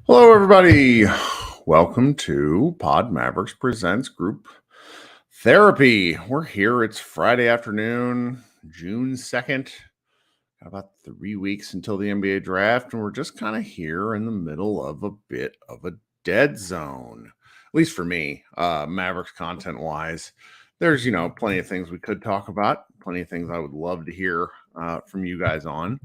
Hello, everybody. Welcome to Pod Mavericks Presents Group Therapy. We're here. It's Friday afternoon, June 2nd. Got about 3 weeks until the NBA draft, and we're just kind of here in the middle of a bit of a dead zone, at least for me, Mavericks content-wise. There's, plenty of things we could talk about, plenty of things I would love to hear from you guys on.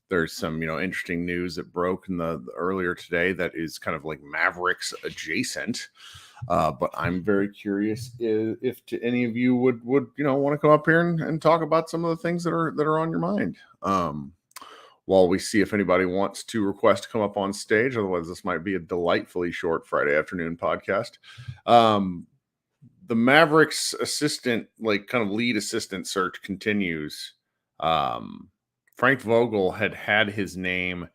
There's some, interesting news that broke in the earlier today that is kind of like Mavericks adjacent. But I'm very curious if to any of you would want to come up here and talk about some of the things that are on your mind. While we see if anybody wants to request to come up on stage, otherwise this might be a delightfully short Friday afternoon podcast. The Mavericks assistant, kind of lead assistant search continues. Frank Vogel had his name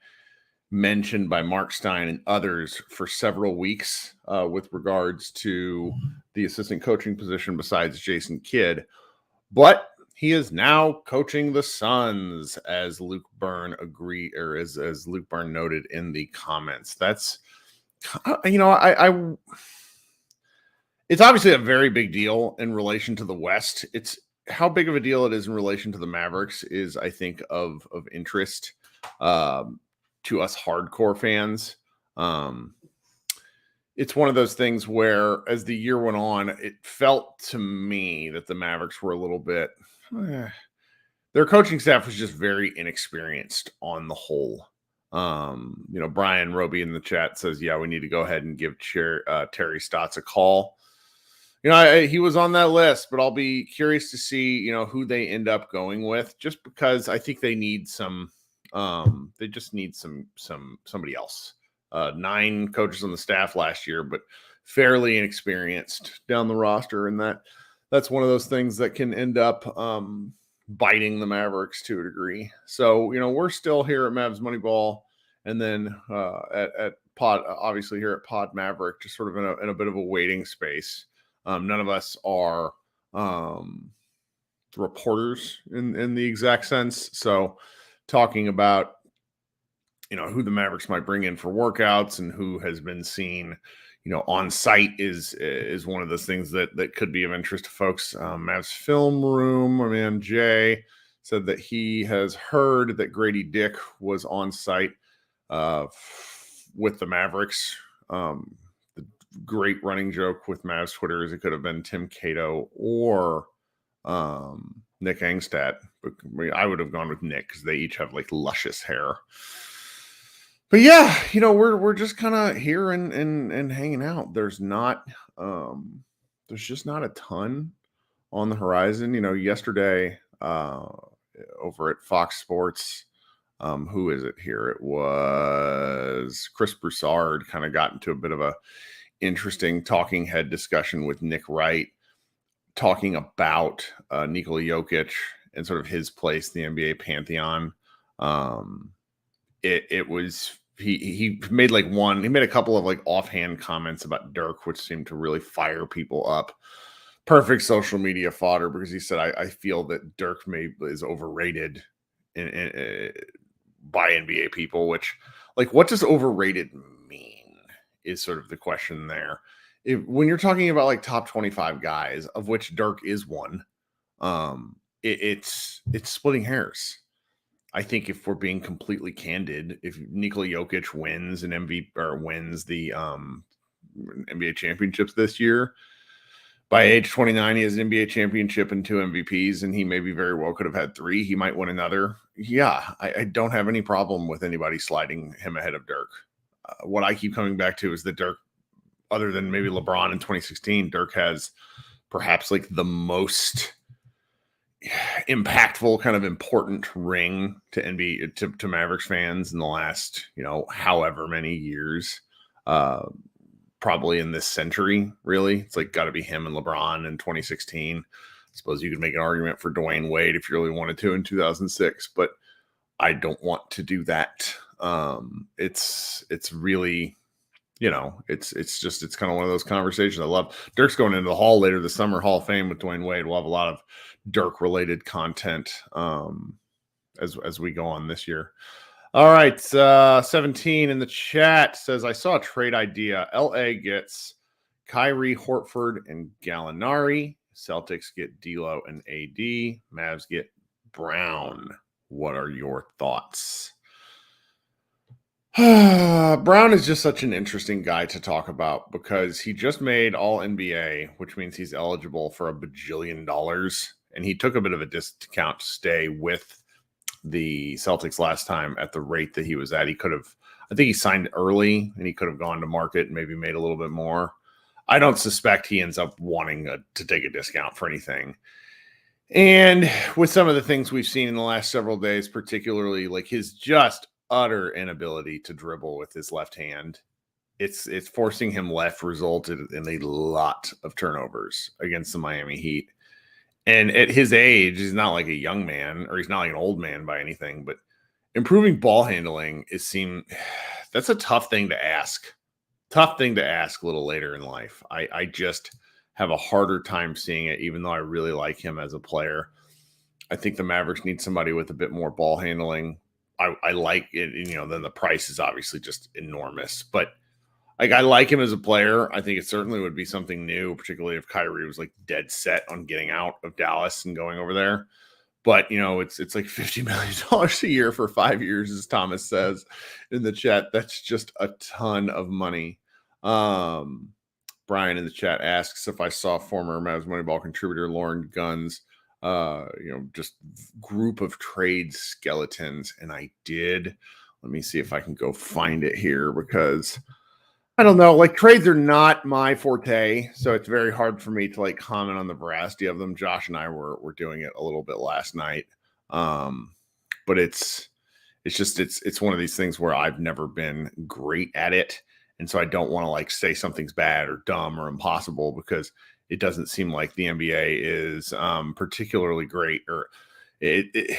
mentioned by Mark Stein and others for several weeks with regards to the assistant coaching position besides Jason Kidd. But he is now coaching the Suns, as Luke Byrne as Luke Byrne noted in the comments. That's, it's obviously a very big deal in relation to the West. It's how big of a deal it is in relation to the Mavericks is, I think, of interest to us hardcore fans. It's one of those things where, as the year went on, it felt to me that the Mavericks were a little bit, their coaching staff was just very inexperienced on the whole. Brian Roby in the chat says, yeah, we need to go ahead and give Terry Stotts a call. He was on that list, but I'll be curious to see, who they end up going with, just because I think they need they just need somebody else. 9 coaches on the staff last year, but fairly inexperienced down the roster. And that's one of those things that can end up biting the Mavericks to a degree. So, we're still here at Mavs Moneyball, and then at Pod, obviously here at Pod Maverick, just sort of in a bit of a waiting space. None of us are reporters in the exact sense. So talking about, who the Mavericks might bring in for workouts and who has been seen, on site is one of those things that could be of interest to folks. Mavs Film Room, my man Jay said that he has heard that Grady Dick was on site with the Mavericks. Great running joke with Mavs Twitter is it could have been Tim Cato or Nick Angstadt, but I would have gone with Nick because they each have luscious hair. But yeah, we're just kind of here and hanging out. There's just not a ton on the horizon. Yesterday over at Fox Sports, who is it here? It was Chris Broussard kind of got into a bit of a interesting talking head discussion with Nick Wright, talking about Nikola Jokic and sort of his place in the NBA pantheon. It was he made he made a couple of offhand comments about Dirk, which seemed to really fire people up. Perfect social media fodder, because he said, I feel that Dirk is overrated by NBA people, which what does overrated mean is sort of the question there. When you're talking about top 25 guys, of which Dirk is one, it's splitting hairs. I think if we're being completely candid, if Nikola Jokic wins an MVP or wins the NBA championships this year, by age 29, he has an NBA championship and 2 MVPs, and he maybe very well could have had 3. He might win another. Yeah, I don't have any problem with anybody sliding him ahead of Dirk. What I keep coming back to is that Dirk other than maybe LeBron in 2016, Dirk has perhaps like the most impactful, kind of important ring to NBA to Mavericks fans in the last, however many years. Probably in this century, really. It's like got to be him and LeBron in 2016. I suppose you could make an argument for Dwayne Wade if you really wanted to in 2006, but I don't want to do that. It's really, it's kind of one of those conversations I love. Dirk's going into the Hall later this summer, Hall of Fame with Dwayne Wade. We'll have a lot of Dirk related content as we go on this year. All right, 17 in the chat says, I saw a trade idea. LA gets Kyrie, Horford, and Gallinari. Celtics get D'Lo and AD. Mavs get Brown. What are your thoughts? Brown is just such an interesting guy to talk about because he just made All NBA, which means he's eligible for $1 bajillion. And he took a bit of a discount to stay with the Celtics last time at the rate that he was at. I think he signed early and he could have gone to market and maybe made a little bit more. I don't suspect he ends up wanting to take a discount for anything. And with some of the things we've seen in the last several days, particularly like his just utter inability to dribble with his left hand, it's forcing him left, resulted in a lot of turnovers against the Miami Heat. And at his age, he's not like a young man or he's not like an old man by anything, but improving ball handling that's a tough thing to ask. Tough thing to ask a little later in life. I just have a harder time seeing it, even though I really like him as a player. I think the Mavericks need somebody with a bit more ball handling. I like it, then the price is obviously just enormous, but I like him as a player. I think it certainly would be something new, particularly if Kyrie was like dead set on getting out of Dallas and going over there. But, it's like $50 million a year for 5 years, as Thomas says in the chat. That's just a ton of money. Brian in the chat asks if I saw former Mavs Moneyball contributor Lauren Gunn's, just group of trade skeletons. And I did. Let me see if I can go find it here because I don't know. Like trades are not my forte, so it's very hard for me to like comment on the veracity of them. Josh and I were doing it a little bit last night, but it's one of these things where I've never been great at it, and so I don't want to like say something's bad or dumb or impossible because it doesn't seem like the NBA is particularly great, or it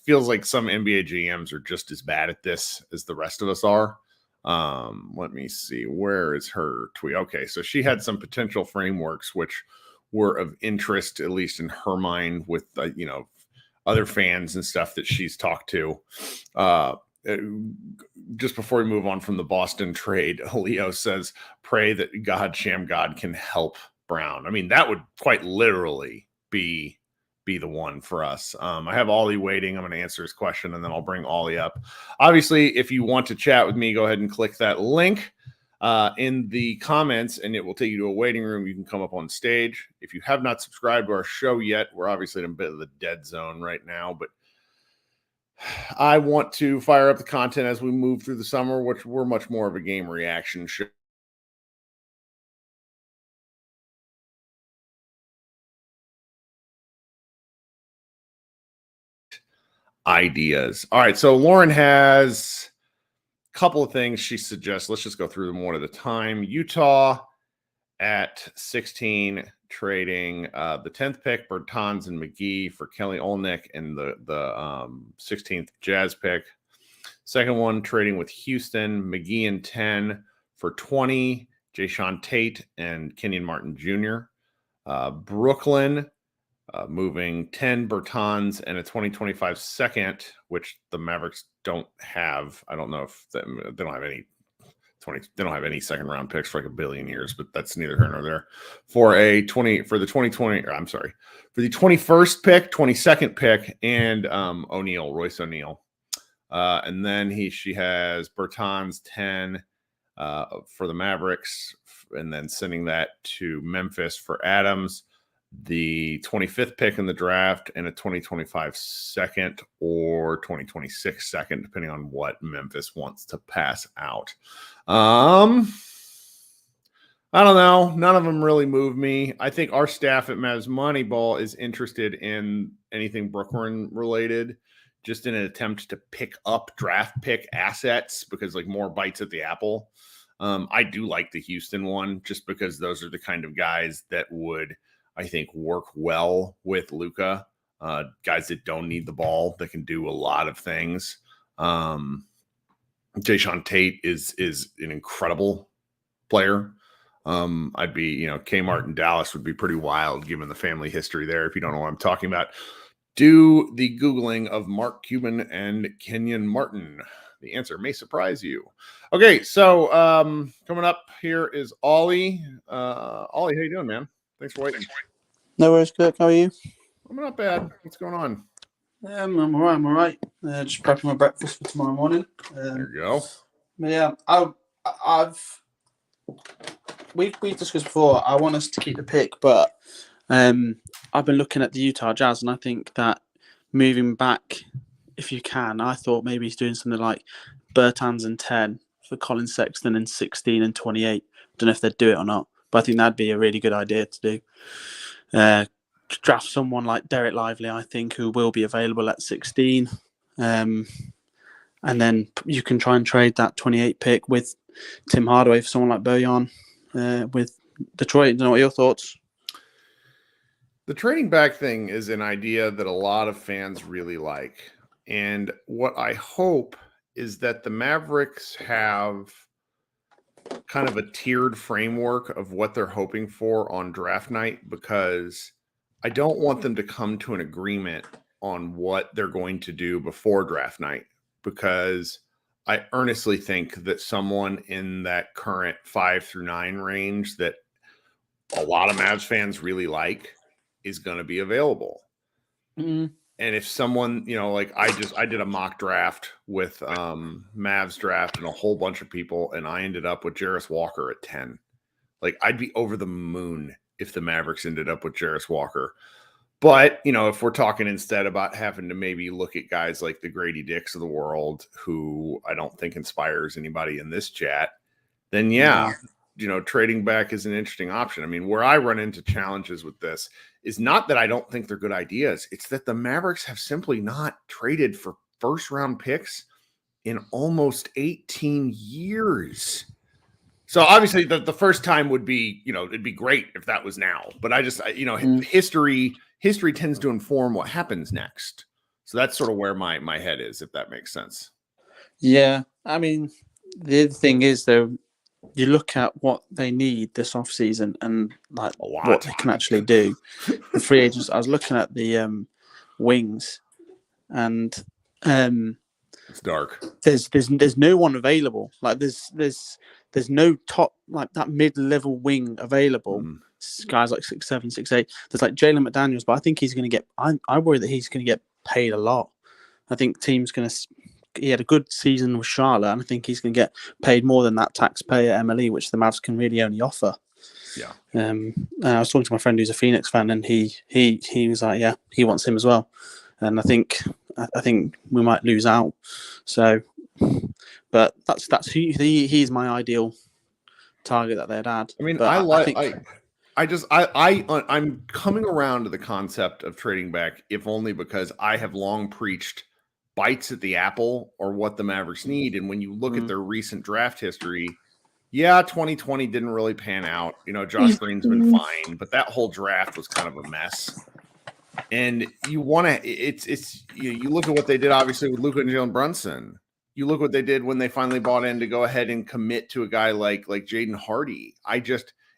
feels like some NBA GMs are just as bad at this as the rest of us are. Let me see. Where is her tweet? Okay, so she had some potential frameworks which were of interest, at least in her mind, with other fans and stuff that she's talked to. Just before we move on from the Boston trade, Leo says, "Pray that Sham God can help Brown." I mean, that would quite literally be the one for us. I have Ollie waiting. I'm going to answer his question, and then I'll bring Ollie up. Obviously, if you want to chat with me, go ahead and click that link in the comments, and it will take you to a waiting room. You can come up on stage. If you have not subscribed to our show yet, we're obviously in a bit of the dead zone right now, but I want to fire up the content as we move through the summer, which we're much more of a game reaction show. Ideas. All right, so Lauren has a couple of things she suggests. Let's just go through them one at a time. Utah at 16, trading the 10th pick, Bertans and McGee for Kelly Olynyk, and the 16th Jazz pick. Second one, trading with Houston, McGee and 10 for 20, Jayshawn Tate and Kenyon Martin Jr. Brooklyn, moving 10 Bertans and a 2025 second, which the Mavericks don't have. I don't know if they don't have any they don't have any second round picks for like $1 billion years, but that's neither here nor there. For the 21st pick, 22nd pick, and Royce O'Neal. And then she has Bertans 10 for the Mavericks, and then sending that to Memphis for Adams, the 25th pick in the draft, and a 2025 second or 2026 second, depending on what Memphis wants to pass out. I don't know. None of them really move me. I think our staff at Mavs Moneyball is interested in anything Brooklyn related, just in an attempt to pick up draft pick assets because like more bites at the apple. I do like the Houston one just because those are the kind of guys that would, I think, work well with Luka. Guys that don't need the ball that can do a lot of things. Jayshawn Tate is an incredible player. I'd be, Kmart in Dallas would be pretty wild given the family history there. If you don't know what I'm talking about, do the Googling of Mark Cuban and Kenyon Martin. The answer may surprise you. Okay, so coming up here is Ollie. Ollie, how you doing, man? Thanks for waiting. No worries, Kirk. How are you? I'm not bad. What's going on? I'm all right. Just prepping my breakfast for tomorrow morning. There you go. But yeah, we've discussed before. I want us to keep the pick, but I've been looking at the Utah Jazz, and I think that moving back, if you can, I thought maybe he's doing something like Bertans in 10 for Colin Sexton in 16 and 28. Don't know if they'd do it or not, but I think that'd be a really good idea to do. Draft someone like Derek Lively, I think, who will be available at 16. And then you can try and trade that 28 pick with Tim Hardaway for someone like Bojan with Detroit. I don't know what your thoughts. The trading back thing is an idea that a lot of fans really like. And what I hope is that the Mavericks have kind of a tiered framework of what they're hoping for on draft night, because I don't want them to come to an agreement on what they're going to do before draft night, because I earnestly think that someone in that current 5 through 9 range that a lot of Mavs fans really like is going to be available. Mm-hmm. And if someone, like I did a mock draft with Mavs draft and a whole bunch of people, and I ended up with Jarris Walker at 10. Like, I'd be over the moon if the Mavericks ended up with Jarris Walker. But, if we're talking instead about having to maybe look at guys like the Grady Dicks of the world, who I don't think inspires anybody in this chat, then trading back is an interesting option. I mean, where I run into challenges with this is not that I don't think they're good ideas. It's that the Mavericks have simply not traded for first round picks in almost 18 years. So obviously the first time would be, it'd be great if that was now, but history tends to inform what happens next. So that's sort of where my head is, if that makes sense. Yeah. I mean, the other thing is, though, you look at what they need this offseason and like what they can actually do. The free agents, I was looking at the wings, and it's dark. There's no one available. Like there's no top, like that mid-level wing available. Guys like 6'7", 6'8". There's like Jalen McDaniels, but I think he's going to get. I worry that he's going to get paid a lot. I think team's going to. He had a good season with Charlotte, and I think he's going to get paid more than that taxpayer MLE, which the Mavs can really only offer. Yeah. I was talking to my friend who's a Phoenix fan, and he was like, yeah, he wants him as well. And I think we might lose out. So, but that's he's my ideal target that they'd had. I mean, but I'm coming around to the concept of trading back, if only because I have long preached bites at the apple or what the Mavericks need. And when you look at their recent draft history, 2020 didn't really pan out. Josh Green's been fine, but that whole draft was kind of a mess. And you want to, you look at what they did, obviously, with Luka and Jalen Brunson. You look what they did when they finally bought in to go ahead and commit to a guy like Jaden Hardy.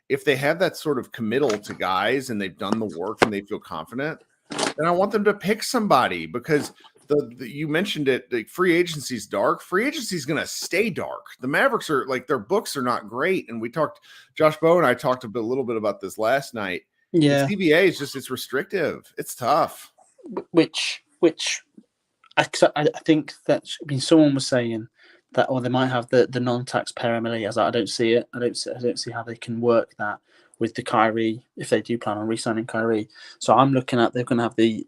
If they have that sort of committal to guys and they've done the work and they feel confident, then I want them to pick somebody, because you mentioned it, the free agency is dark. Free agency is going to stay dark. The Mavericks are like, their books are not great. And Josh Bowe and I talked a little bit about this last night. Yeah. The CBA is it's restrictive. It's tough. Which I think that, someone was saying that, or they might have the non-taxpayer MLE. I was like, I don't see it. I don't see how they can work that with the Kyrie, if they do plan on re-signing Kyrie. So I'm looking at, they're going to have the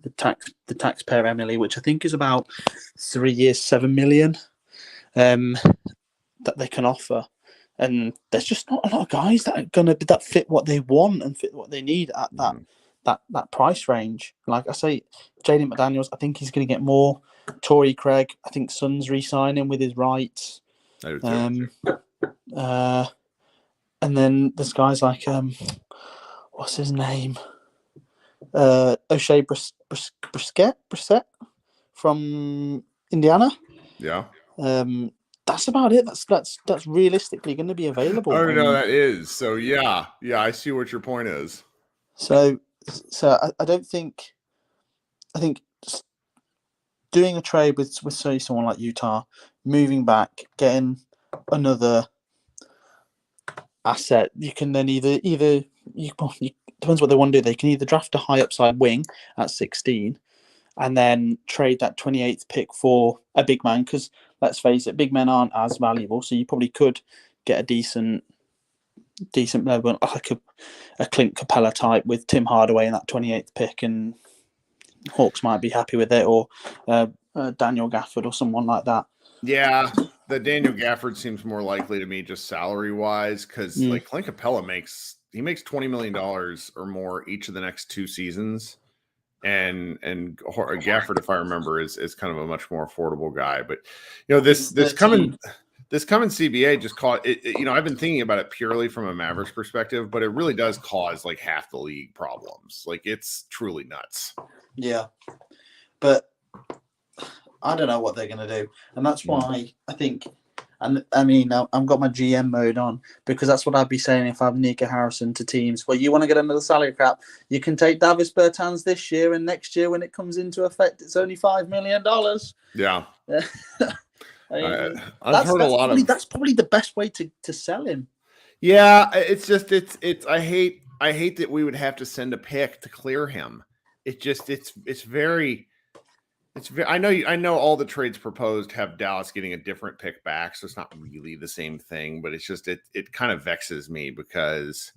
taxpayer MLE, which I think is about 3 years, $7 million that they can offer. And there's just not a lot of guys that are gonna that fit what they want and fit what they need at that price range. Like I say, Jaden McDaniels, I think he's going to get more. Torrey Craig, I think Sun's re-signing with his rights. I do too. And then there's guys like what's his name? O'Shea Brissett from Indiana. Yeah. That's about it. That's realistically going to be available. Oh no, that is. So yeah, I see what your point is. So I don't think. I think doing a trade with say someone like Utah, moving back, getting another asset, you can then either depends what they want to do. They can either draft a high upside wing at 16, and then trade that 28th pick for a big man. Because let's face it, big men aren't as valuable. So you probably could get a decent level, like a Clint Capella type with Tim Hardaway in that 28th pick, and Hawks might be happy with it, or Daniel Gafford or someone like that. Yeah, the Daniel Gafford seems more likely to me, just salary wise, because like Clint Capella makes $20 million or more each of the next 2 seasons, and Gafford, if I remember, is kind of a much more affordable guy. But this coming CBA just caught it. I've been thinking about it purely from a Mavericks perspective, but it really does cause like half the league problems. Like it's truly nuts. Yeah, but I don't know what they're going to do, and that's why I think. And I mean, I've got my GM mode on because that's what I'd be saying if I'm Nika Harrison to teams. Well, you want to get another salary cap? You can take Davis Bertans this year, and next year when it comes into effect, it's only $5 million. Yeah. I've heard a lot of. That's probably the best way to sell him. Yeah, it's just it's. I hate that we would have to send a pick to clear him. It's very. I know all the trades proposed have Dallas getting a different pick back, so it's not really the same thing. But it's just it kind of vexes me because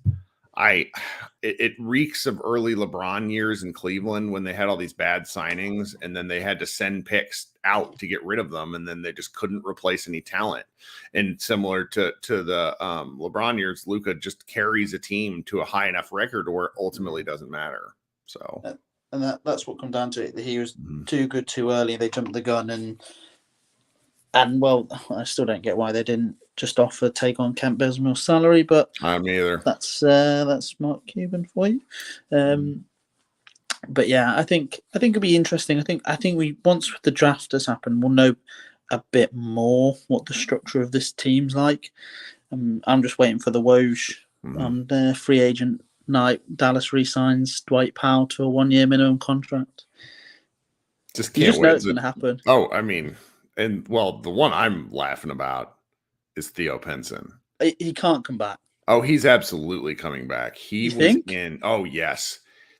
it reeks of early LeBron years in Cleveland when they had all these bad signings and then they had to send picks out to get rid of them, and then they just couldn't replace any talent. And similar to the LeBron years, Luka just carries a team to a high enough record where it ultimately doesn't matter. So. And that's what come down to it. He was too good too early. They jumped the gun, and well, I still don't get why they didn't just offer take on Kent Bazemore salary. But me either. That's Mark Cuban for you. But yeah, I think it'll be interesting. I think we once the draft has happened, we'll know a bit more what the structure of this team's like. I'm just waiting for the Woj on the free agent night. Dallas re-signs Dwight Powell to a 1-year minimum contract. Just can't you just wait. Know it's going to happen. Oh, I mean, and well, the one I'm laughing about is Theo Pinson. He can't come back. Oh, he's absolutely coming back. He was in. Oh, yes.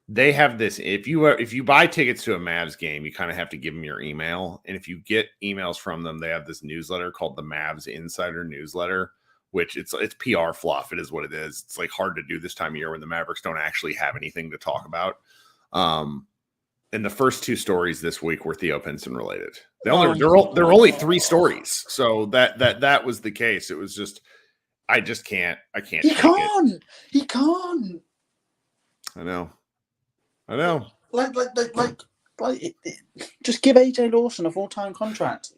They have this. If you buy tickets to a Mavs game, you kind of have to give them your email. And if you get emails from them, they have this newsletter called the Mavs Insider Newsletter, which it's PR fluff. It is what it is. It's like hard to do this time of year when the Mavericks don't actually have anything to talk about. And the first 2 stories this week were Theo Pinson related. There were only 3 stories. So that was the case. It was just, I can't. He can't. He can't. I know. Like, just give AJ Lawson a full-time contract.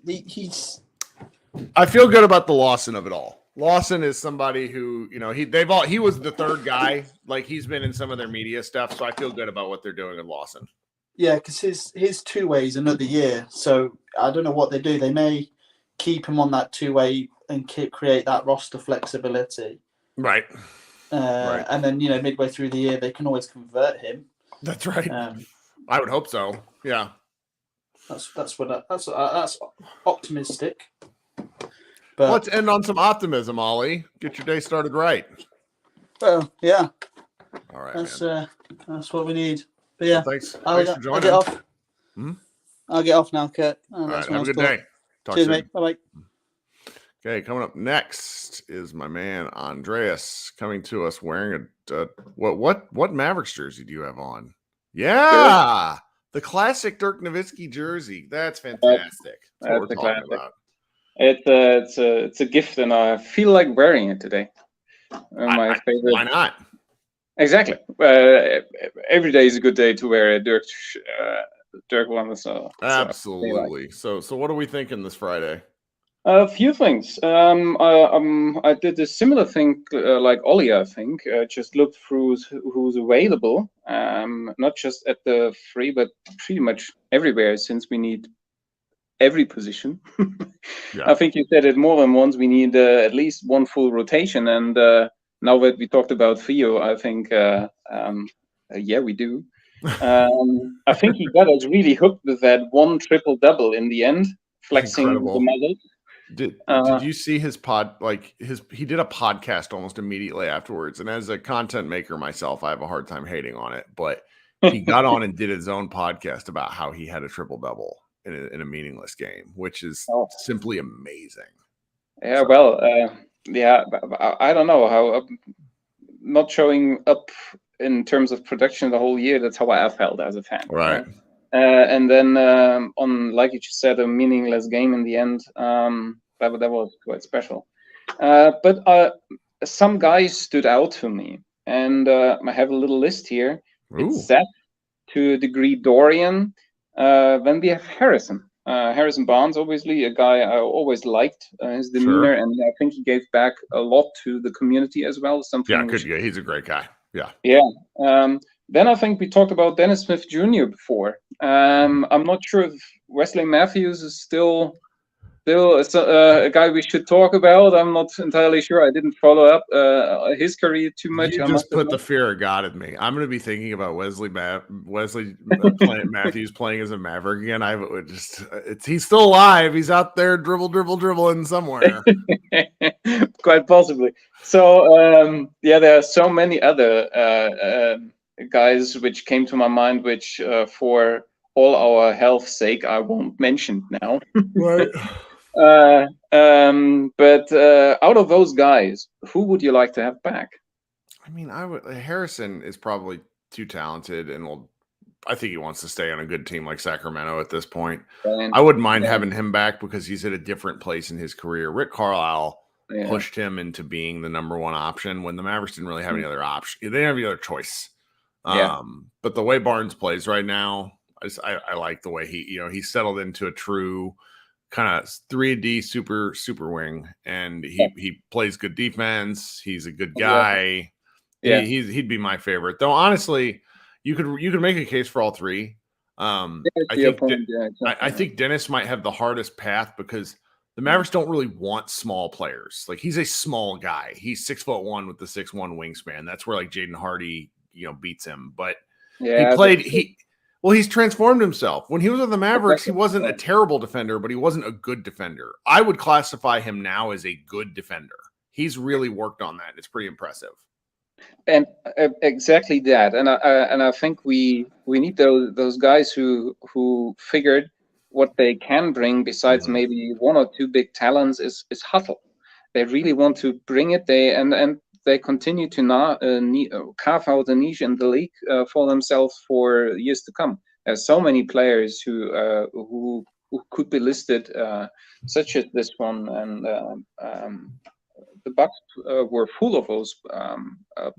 I feel good about the Lawson of it all. Lawson is somebody who, he was the third guy. Like he's been in some of their media stuff, so I feel good about what they're doing with Lawson. Yeah, because his 2-way is another year, so I don't know what they do. They may keep him on that 2-way and create that roster flexibility, right? Right. And then midway through the year they can always convert him. That's right. I would hope so. Yeah, that's optimistic. But let's end on some optimism, Ollie. Get your day started right. Well, yeah. All right. That's what we need. But yeah, well, thanks for joining. I'll get off. I'll get off now, Kurt. All right, have a good day. Talk Cheers, soon. Mate. Bye-bye. Okay, coming up next is my man Andreas coming to us wearing a what Mavericks jersey do you have on? Yeah, the classic Dirk Nowitzki jersey. That's fantastic. That's what we're talking about. It's a gift, and I feel like wearing it today. My favorite. Why not? Exactly. Every day is a good day to wear a Dirk one. So Absolutely. So what are we thinking this Friday? A few things. I did a similar thing like Ollie. I think just looked through who's available. Not just at the free, but pretty much everywhere, since we need every position. Yeah. I think you said it more than once. We need at least one full rotation, and now that we talked about Theo, I think yeah, we do. I think he got us really hooked with that one triple double in the end, flexing Incredible. the medal. Did you see his he did a podcast almost immediately afterwards, and as a content maker myself, I have a hard time hating on it, but he got on and did his own podcast about how he had a triple double in a meaningless game, which is simply amazing. Yeah, so. Well, yeah, I don't know how not showing up in terms of production the whole year. That's how I felt as a fan. Right. And then on, like you just said, a meaningless game in the end. That was quite special. But some guys stood out to me, and I have a little list here. Ooh. It's Seth, to a degree Dorian. Then we have Harrison Barnes, obviously a guy I always liked his demeanor, and I think he gave back a lot to the community as well. Something. Yeah, he's a great guy. Yeah. Yeah. Then I think we talked about Dennis Smith Jr. before. I'm not sure if Wesley Matthews is still a guy we should talk about. I'm not entirely sure. I didn't follow up his career too much. You just put the fear of God in me. I'm going to be thinking about Wesley Matthews playing as a Maverick again. He's still alive. He's out there dribbling somewhere. Quite possibly. So yeah, there are so many other guys which came to my mind, which for all our health's sake, I won't mention now. Right. But out of those guys, who would you like to have back? I mean, Harrison is probably too talented, and I think he wants to stay on a good team like Sacramento at this point. I wouldn't mind having him back because he's at a different place in his career. Rick Carlisle pushed him into being the number one option when the Mavericks didn't really have any other option. They didn't have any other choice. But the way Barnes plays right now, I like the way he settled into a true kind of 3D super wing, and he plays good defense. He's a good guy. Yeah. He'd be my favorite. Though honestly, you could make a case for all three. I think Dennis might have the hardest path because the Mavericks don't really want small players. Like, he's a small guy. He's 6'1" with the 6'1" wingspan. That's where like Jaden Hardy, beats him. But he's transformed himself. When he was with the Mavericks, he wasn't a terrible defender, but he wasn't a good defender. I would classify him now as a good defender. He's really worked on that. It's pretty impressive. And exactly that. And I think we need those guys who figured what they can bring besides maybe one or two big talents is hustle. They really want to bring it. They continue to carve out a niche in the league for themselves for years to come. There's so many players who could be listed, such as this one, and the Bucks were full of those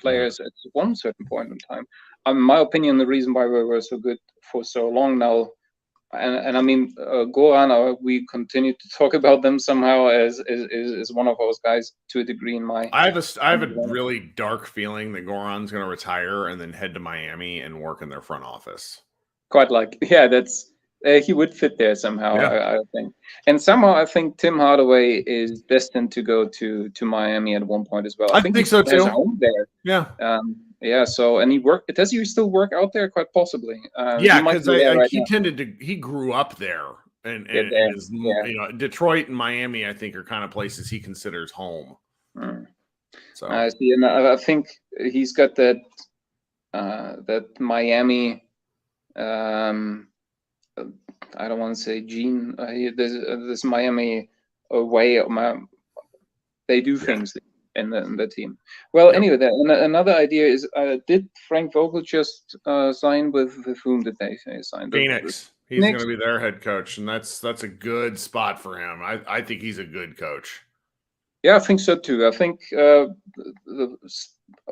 players at one certain point in time. In my opinion, the reason why we were so good for so long now, and I mean Goran, we continue to talk about them somehow as one of those guys to a degree in my. I have a really dark feeling that Goran's going to retire and then head to Miami and work in their front office. Quite that's. He would fit there somehow, I think. And somehow I think Tim Hardaway is destined to go to Miami at one point as well. I think so too. Has a home there. Yeah. So, and does he still work out there? Quite possibly. Because he grew up there, and Detroit and Miami, I think, are kind of places he considers home. So I see, and I think he's got that Miami. I don't want to say gene. This Miami way of they do things in the team. Well, anyway, another idea is: did Frank Vogel just sign with whom did they sign? Phoenix. He's going to be their head coach, and that's a good spot for him. I think he's a good coach. Yeah, I think so too. I think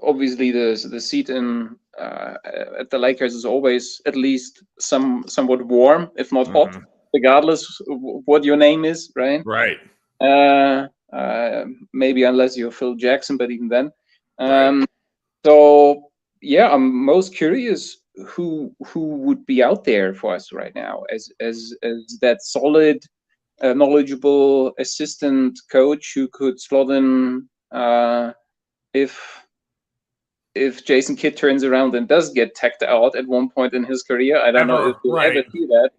obviously the seat in at the Lakers is always at least somewhat warm, if not hot, regardless of what your name is, right? Right. Maybe unless you're Phil Jackson, but even then. Right. So yeah, I'm most curious who would be out there for us right now as that solid, knowledgeable assistant coach who could slot in if Jason Kidd turns around and does get tagged out at one point in his career. I don't know if we'll ever see that.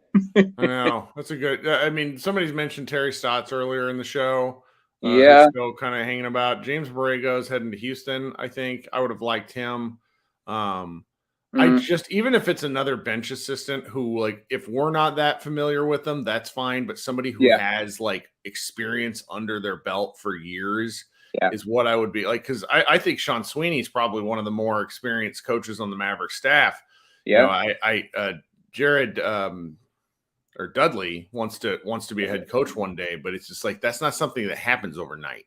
I know. That's a good. I mean, somebody's mentioned Terry Stotts earlier in the show. Yeah. Who's still kind of hanging about. James Borrego's heading to Houston. I think I would have liked him. I just, even if it's another bench assistant who, like, if we're not that familiar with them, that's fine. But somebody who has like experience under their belt for years is what I would be like. Because I think Sean Sweeney is probably one of the more experienced coaches on the Mavericks staff. Yeah. You know, Jared or Dudley wants to be a head coach one day, but it's just like that's not something that happens overnight.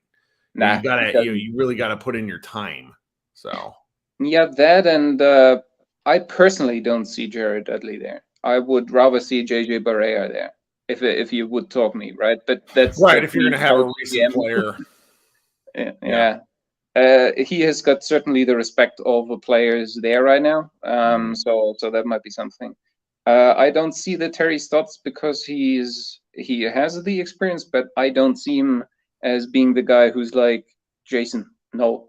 You gotta, you really gotta put in your time. So that, and I personally don't see Jared Dudley there. I would rather see JJ Barea there, if you would talk me, right? But that's right. If you're gonna have a recent player, he has got certainly the respect of the players there right now. So that might be something. I don't see the Terry Stotts because he has the experience, but I don't see him as being the guy who's like, Jason, no,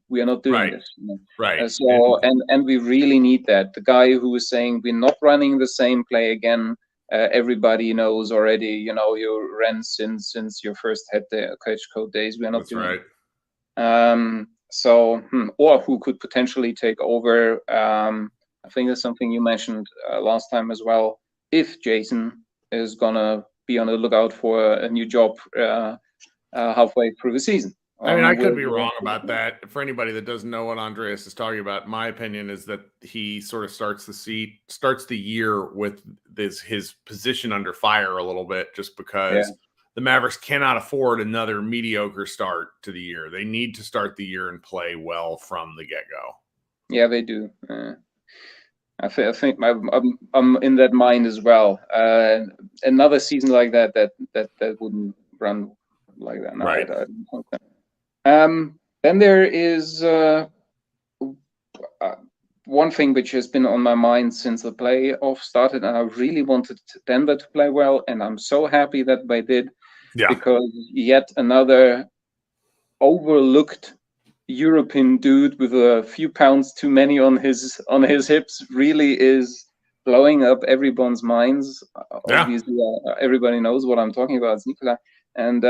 we are not doing this. Right. So and we really need that. The guy who is saying we're not running the same play again. Everybody knows already. You know, you ran since your first head coach days. We are not doing it. Or who could potentially take over? I think that's something you mentioned last time as well. If Jason is gonna be on the lookout for a new job halfway through the season. I mean, I could be wrong about that. For anybody that doesn't know what Andreas is talking about, my opinion is that he sort of starts the year with his position under fire a little bit, just because the Mavericks cannot afford another mediocre start to the year. They need to start the year and play well from the get-go. Yeah, they do. I think I'm in that mind as well. Another season like that wouldn't run like that. No, right. I don't think that. Then there is one thing which has been on my mind since the playoff started, and I really wanted Denver to play well, and I'm so happy that they did, because yet another overlooked European dude with a few pounds too many on his hips really is blowing up everyone's minds. Obviously, everybody knows what I'm talking about. It's Nikola, and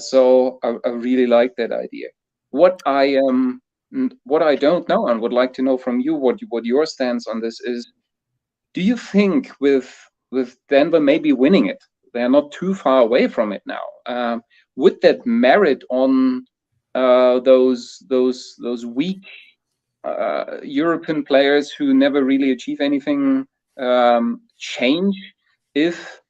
so I really like that idea. What I don't know and would like to know from you, what your stance on this is. Do you think with Denver maybe winning it, they're not too far away from it now? Would that merit on those weak European players who never really achieve anything change if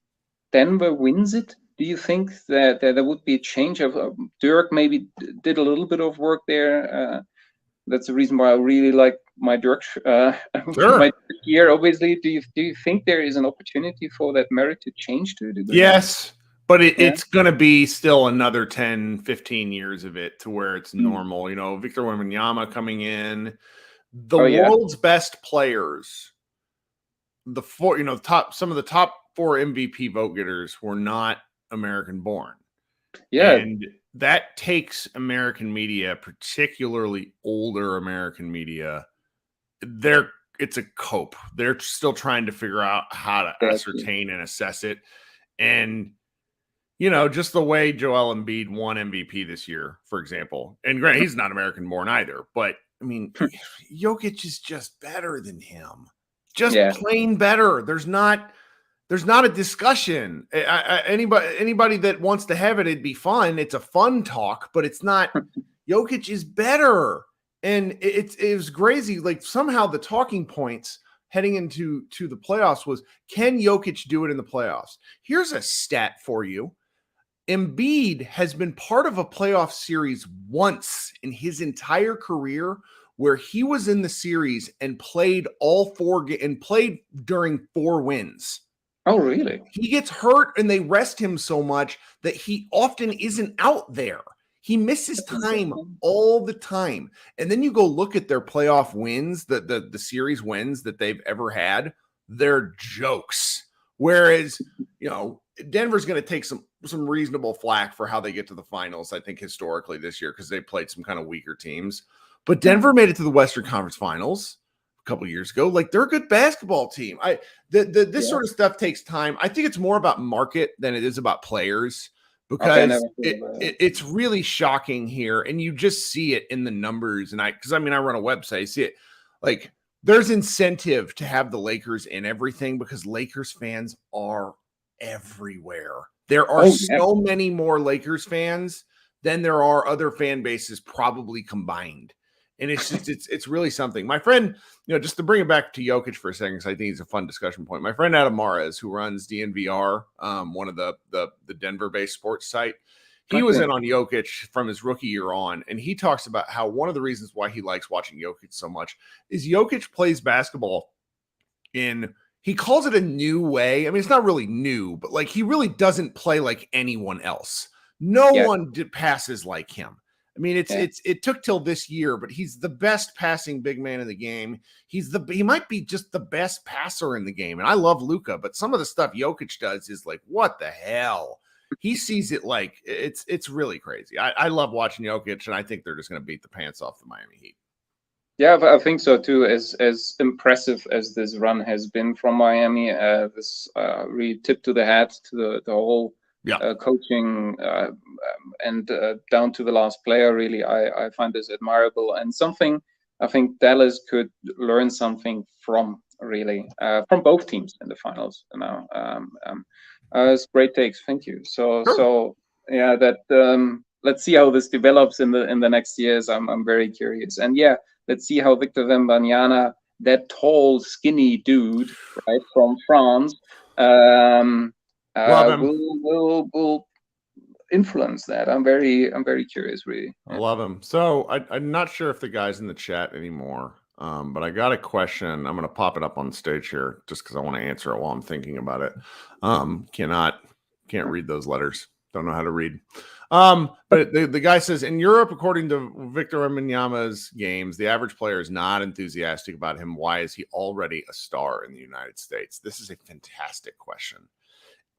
Denver wins it? Do you think that there would be a change of Dirk maybe did a little bit of work there? That's the reason why I really like my Dirk my year. Obviously, do you think there is an opportunity for that merit to change to a degree? Yes, but it's going to be still another 10, 15 years of it to where it's normal. You know, Victor Wembanyama coming in, the world's best players, some of the top 4 MVP vote getters were not American born. And that takes American media, particularly older American media, it's a cope. They're still trying to figure out how to ascertain and assess it. And, you know, just the way Joel Embiid won MVP this year, for example, and granted, he's not American born either, but I mean, Jokic is just better than him. Just plain better. There's not a discussion. Anybody that wants to have it, it'd be fun. It's a fun talk, but it's not. Jokic is better, and it was crazy. Like somehow the talking points heading into the playoffs was, can Jokic do it in the playoffs? Here's a stat for you. Embiid has been part of a playoff series once in his entire career where he was in the series and played and played during 4 wins. Oh, really? He gets hurt and they rest him so much that he often isn't out there. He misses time all the time. And then you go look at their playoff wins, the series wins that they've ever had, they're jokes. Whereas, Denver's going to take some reasonable flack for how they get to the finals, I think, historically this year, because they played some kind of weaker teams. But Denver made it to the Western Conference Finals a couple of years ago. Like, they're a good basketball team. This sort of stuff takes time. I think it's more about market than it is about players, because it's really shocking here, and you just see it in the numbers. And I run a website, I see it. Like, there's incentive to have the Lakers in everything because Lakers fans are everywhere. There are so many more Lakers fans than there are other fan bases probably combined. And it's just, it's really something. My friend, just to bring it back to Jokic for a second, because I think it's a fun discussion point. My friend Adam Mares, who runs DNVR, one of the Denver-based sports site, he was in on Jokic from his rookie year on, and he talks about how one of the reasons why he likes watching Jokic so much is Jokic plays basketball he calls it a new way. I mean, it's not really new, but like, he really doesn't play like anyone else. No one passes like him. I mean, it took till this year, but he's the best passing big man in the game. He might be just the best passer in the game. And I love Luka, but some of the stuff Jokic does is like, what the hell? He sees it like it's really crazy. I love watching Jokic, and I think they're just going to beat the pants off the Miami Heat. Yeah, I think so too. As impressive as this run has been from Miami, this really tip to the hat to the whole coaching and down to the last player. Really, I find this admirable, and something I think Dallas could learn something from. Really, from both teams in the finals. It's great takes. Thank you. So yeah, that let's see how this develops in the next years. I'm very curious, and yeah. Let's see how Victor Wembanyama, that tall, skinny dude, right, from France, will influence that. I'm very curious, really. I love him. So I'm not sure if the guy's in the chat anymore, but I got a question. I'm going to pop it up on stage here just because I want to answer it while I'm thinking about it. Can't read those letters. Don't know how to read. But the guy says, in Europe, according to Victor Wembanyama's games, the average player is not enthusiastic about him. Why is he already a star in the United States? This is a fantastic question.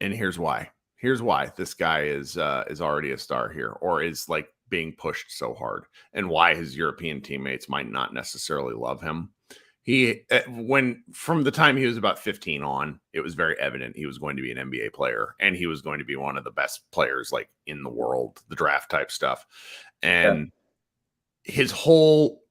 And here's why. Here's why this guy is already a star here, or is like being pushed so hard, and why his European teammates might not necessarily love him. From the time he was about 15 on, it was very evident he was going to be an NBA player, and he was going to be one of the best players like in the world, the draft type stuff. And his whole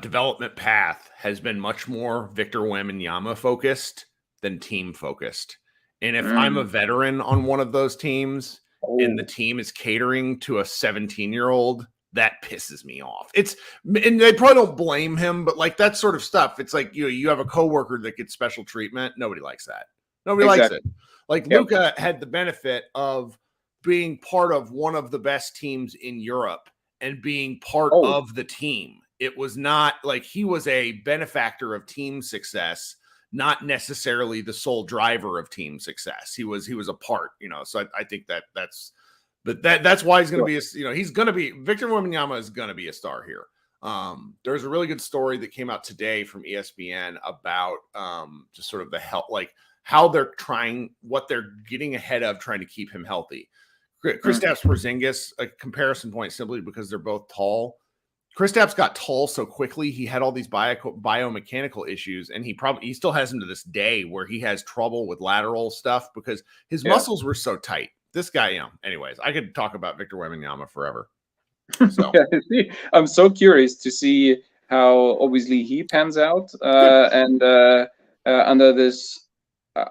development path has been much more Victor Wembanyama focused than team focused. And if I'm a veteran on one of those teams and the team is catering to a 17-year-old, that pisses me off. And they probably don't blame him, but like that sort of stuff. It's like, you have a coworker that gets special treatment. Nobody likes that. Nobody likes it. Like Luka had the benefit of being part of one of the best teams in Europe and being part of the team. It was not like he was a benefactor of team success, not necessarily the sole driver of team success. He was a part, so I think that's why he's going to be, he's going to be, Victor Wembanyama is going to be a star here. There's a really good story that came out today from ESPN about just sort of the help, like how what they're getting ahead of trying to keep him healthy. Kristaps Porzingis, a comparison point simply because they're both tall. Kristaps got tall so quickly, he had all these biomechanical issues, and he still has them to this day where he has trouble with lateral stuff because his muscles were so tight. This guy, anyways, I could talk about Victor Wembanyama forever. So I'm so curious to see how obviously he pans out and under this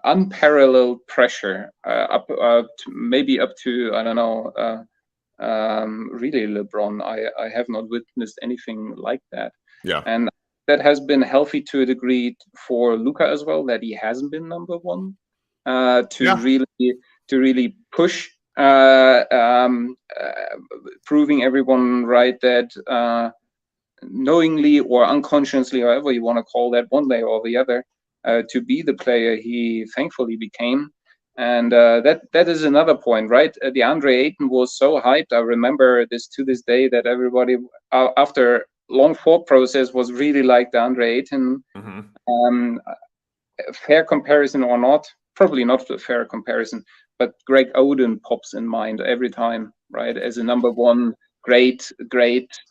unparalleled pressure, up to I don't know. Really, LeBron, I have not witnessed anything like that. Yeah. And that has been healthy to a degree for Luka as well, that he hasn't been number one, to really push, proving everyone right that knowingly or unconsciously, however you want to call that, one way or the other, to be the player he thankfully became. And that is another point, right? DeAndre Ayton was so hyped. I remember this to this day, that everybody, after long thought process, was really like DeAndre Ayton. Fair comparison or not, probably not a fair comparison, but Greg Oden pops in mind every time, right? As a number one, great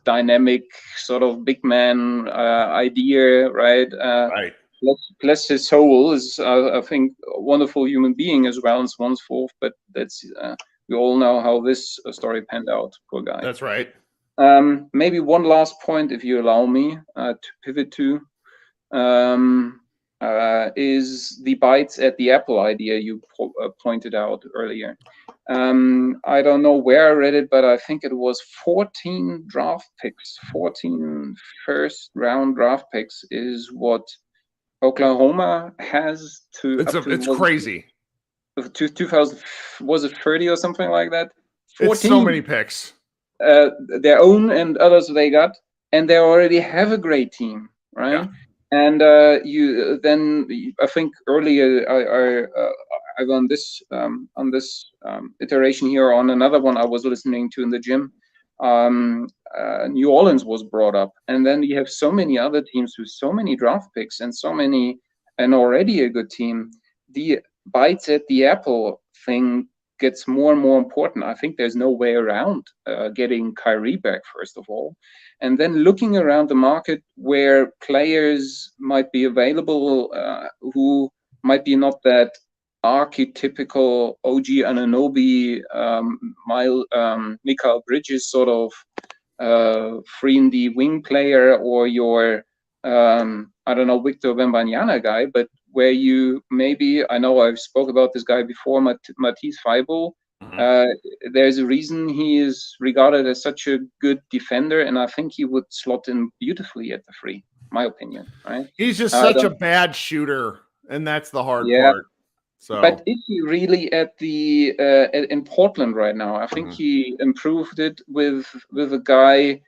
dynamic sort of big man idea, right? Right. Bless his soul, is I think a wonderful human being as well, and so on and so forth. But that's we all know how this story panned out. Poor guy. That's right. Maybe one last point, if you allow me to pivot to, is the bites at the apple idea you pointed out earlier. I don't know where I read it, but I think it was 14 draft picks, 14 first round draft picks is what Oklahoma has to. It's crazy. To 2000, was it 30 or something like that? 14, it's so many picks. Their own and others they got, and they already have a great team, right? Yeah. And I think earlier I on this iteration here on another one I was listening to in the gym. New Orleans was brought up, and then you have so many other teams with so many draft picks and already a good team. The bites at the apple thing gets more and more important. I think there's no way around getting Kyrie back, first of all, and then looking around the market where players might be available who might be not that archetypical OG Anunoby, Mikal Bridges sort of 3-and-D wing player, or your Victor Wembanyama guy, but where you maybe, I know I've spoke about this guy before, Matisse Thybulle. There's a reason he is regarded as such a good defender, and I think he would slot in beautifully at the 3, my opinion. Right? He's just such a bad shooter, and that's the hard part. So. But is he really in Portland right now? I think he improved it with a guy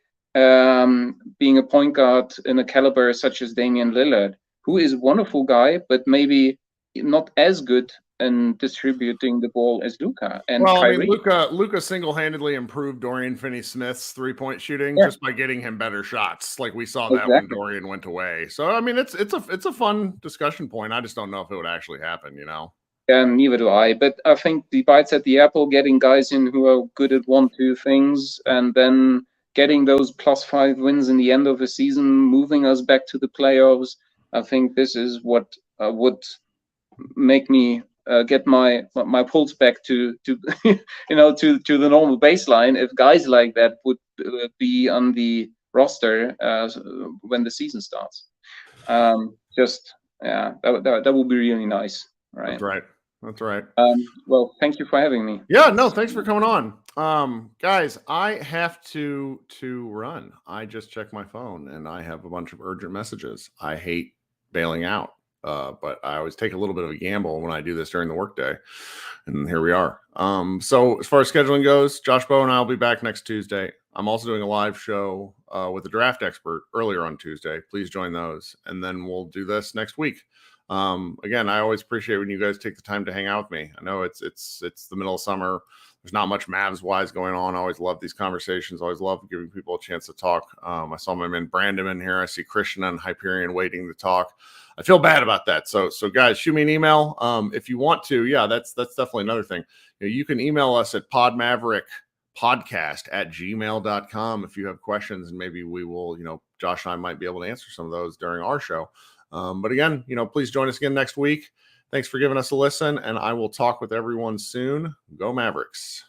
being a point guard in a caliber such as Damian Lillard, who is a wonderful guy, but maybe not as good in distributing the ball as Luka. And Kyrie. Luka single-handedly improved Dorian Finney-Smith's three-point shooting just by getting him better shots. Like we saw that when Dorian went away. So I mean, it's a fun discussion point. I just don't know if it would actually happen, you know. Neither do I. But I think the bites at the apple, getting guys in who are good at 1-2 things, and then getting those +5 wins in the end of the season, moving us back to the playoffs. I think this is what would make me get my pulse back to to the normal baseline, if guys like that would be on the roster when the season starts. That would be really nice. Right. That's right. Well, thank you for having me. Yeah, no, thanks for coming on. Guys, I have to run. I just checked my phone and I have a bunch of urgent messages. I hate bailing out, but I always take a little bit of a gamble when I do this during the workday. And here we are. So as far as scheduling goes, Josh Bowe and I will be back next Tuesday. I'm also doing a live show with the draft expert earlier on Tuesday. Please join those. And then we'll do this next week. Again, I always appreciate when you guys take the time to hang out with me. I know it's the middle of summer. There's not much Mavs wise going on. I always love these conversations. Always love giving people a chance to talk. I saw my man Brandon in here. I see Christian and Hyperion waiting to talk. I feel bad about that. So guys, shoot me an email. If you want to, that's definitely another thing. You can email us at podmaverickpodcast@gmail.com if you have questions, and maybe we will, Josh and I might be able to answer some of those during our show. But again, please join us again next week. Thanks for giving us a listen, and I will talk with everyone soon. Go Mavericks.